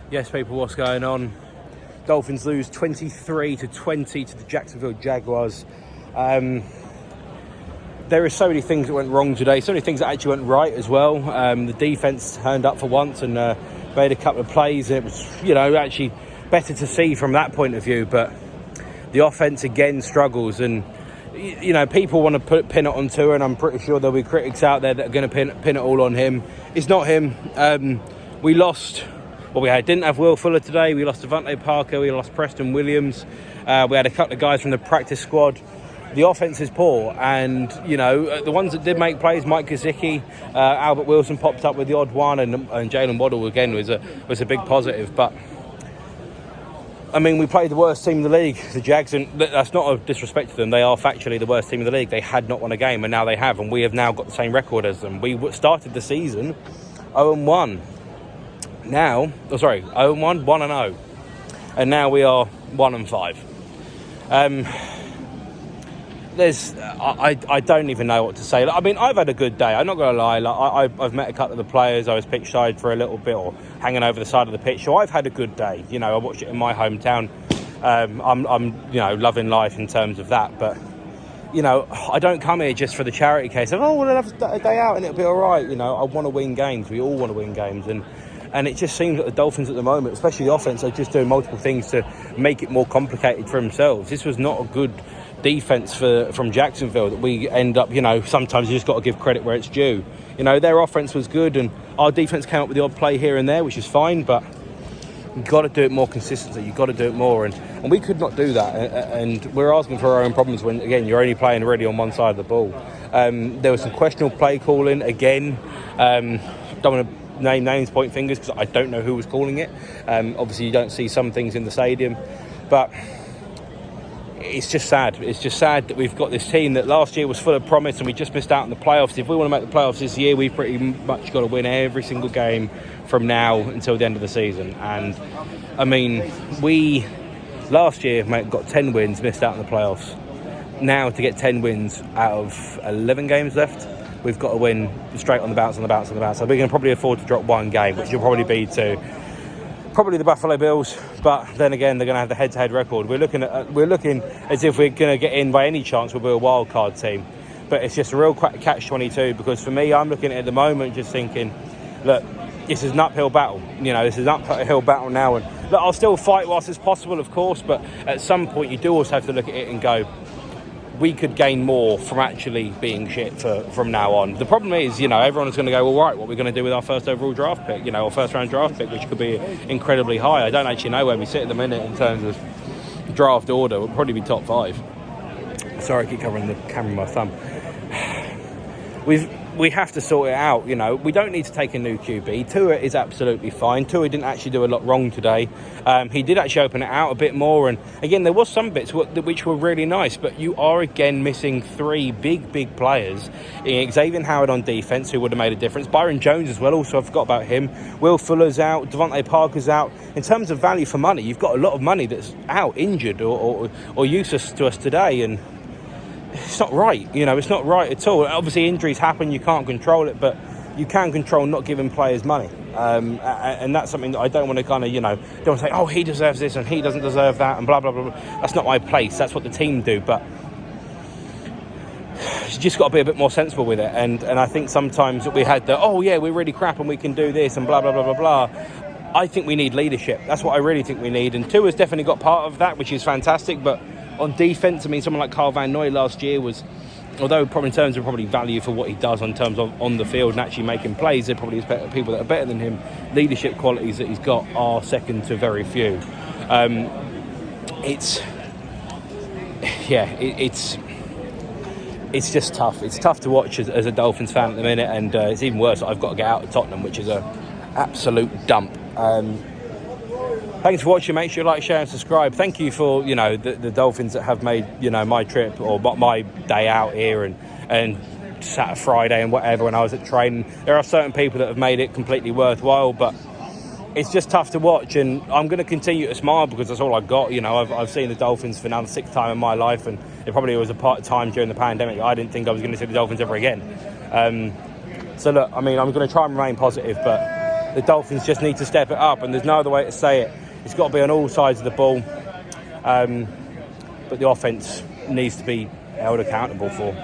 Yes, people, what's going on? Dolphins lose 23-20 to the Jacksonville Jaguars. There are so many things that went wrong today, so many things that actually went right as well. The defence turned up for once and made a couple of plays. It was, actually better to see from that point of view, but the offence again struggles, and people want to pin it on Tua, and I'm pretty sure there'll be critics out there that are going to pin it all on him. It's not him. We lost. Well, didn't have Will Fuller today. We lost Devontae Parker. We lost Preston Williams. We had a couple of guys from the practice squad. The offense is poor, and the ones that did make plays, Mike Gesicki, Albert Wilson popped up with the odd one, and Jalen Waddle again was a big positive. But I mean, we played the worst team in the league, the Jags, and that's not a disrespect to them. They are factually the worst team in the league. They had not won a game, and now they have, and we have now got the same record as them. We started the season 0-1. 0-1, 1-0, and now we are 1-5. I don't even know what to say. I mean, I've had a good day. I'm not going to lie. I've met a couple of the players. I was pitch side for a little bit, or hanging over the side of the pitch. So I've had a good day. I watched it in my hometown. I'm loving life in terms of that. But I don't come here just for the charity case of we'll have a day out and it'll be all right. I want to win games. We all want to win games, and it just seems that the Dolphins at the moment, especially the offense, are just doing multiple things to make it more complicated for themselves. This was not a good defense from Jacksonville that we end up, sometimes you just got to give credit where it's due. Their offense was good, and our defense came up with the odd play here and there, which is fine, but you've got to do it more consistently. You've got to do it more, and we could not do that, and we're asking for our own problems when, again, you're only playing really on one side of the ball. There was some questionable play calling again. Don't want to name names, point fingers, because I don't know who was calling it. Obviously you don't see some things in the stadium, but it's just sad. It's just sad that we've got this team that last year was full of promise, and we just missed out on the playoffs. If we want to make the playoffs this year, we've pretty much got to win every single game from now until the end of the season. And I mean, we last year got 10 wins, missed out on the playoffs. Now to get 10 wins out of 11 games left, we've got to win straight on the bounce. So we can probably afford to drop one game, which will probably be to probably the Buffalo Bills. But then again, they're going to have the head-to-head record. We're looking as if we're going to get in by any chance. We'll be a wild card team. But it's just a real catch-22, because for me, I'm looking at the moment just thinking, look, this is an uphill battle. This is an uphill battle now, and look, I'll still fight whilst it's possible, of course. But at some point, you do also have to look at it and go, we could gain more from actually being shit from now on. The problem is, everyone's going to go, well, right, what are we going to do with our first overall draft pick, or first round draft pick, which could be incredibly high. I don't actually know where we sit at the minute in terms of draft order. We'll probably be top 5. Sorry, I keep covering the camera with my thumb. We have to sort it out, We don't need to take a new QB. Tua is absolutely fine. Tua didn't actually do a lot wrong today. He did actually open it out a bit more. And again, there was some bits which were really nice. But you are again missing 3 big players. Xavier Howard on defense, who would have made a difference. Byron Jones as well. Also, I forgot about him. Will Fuller's out. Devontae Parker's out. In terms of value for money, you've got a lot of money that's out, injured or useless to us today. And it's not right, it's not right at all. Obviously, injuries happen, you can't control it, but you can control not giving players money. And that's something that I don't want to kind of, don't want to say, he deserves this and he doesn't deserve that and blah, blah, blah, blah. That's not my place. That's what the team do. But you just got to be a bit more sensible with it. And I think sometimes we had we're really crap and we can do this and blah, blah, blah, blah, blah. I think we need leadership. That's what I really think we need. And Tua's definitely got part of that, which is fantastic. But on defence, I mean, someone like Carl Van Noy last year was, although probably in terms of probably value for what he does in terms of on the field and actually making plays, there probably is people that are better than him. Leadership qualities that he's got are second to very few. It's just tough. It's tough to watch as a Dolphins fan at the minute, and it's even worse. I've got to get out of Tottenham, which is an absolute dump. Thanks for watching. Make sure you like, share and subscribe. Thank you for the Dolphins that have made my trip or my day out here and Saturday, Friday and whatever when I was at training. There are certain people that have made it completely worthwhile, but it's just tough to watch, and I'm going to continue to smile because that's all I've got. I've seen the Dolphins for now the 6th time in my life, and it probably was a part of time during the pandemic. I didn't think I was going to see the Dolphins ever again. So look, I mean, I'm going to try and remain positive, but the Dolphins just need to step it up, and there's no other way to say it. It's got to be on all sides of the ball, but the offense needs to be held accountable for.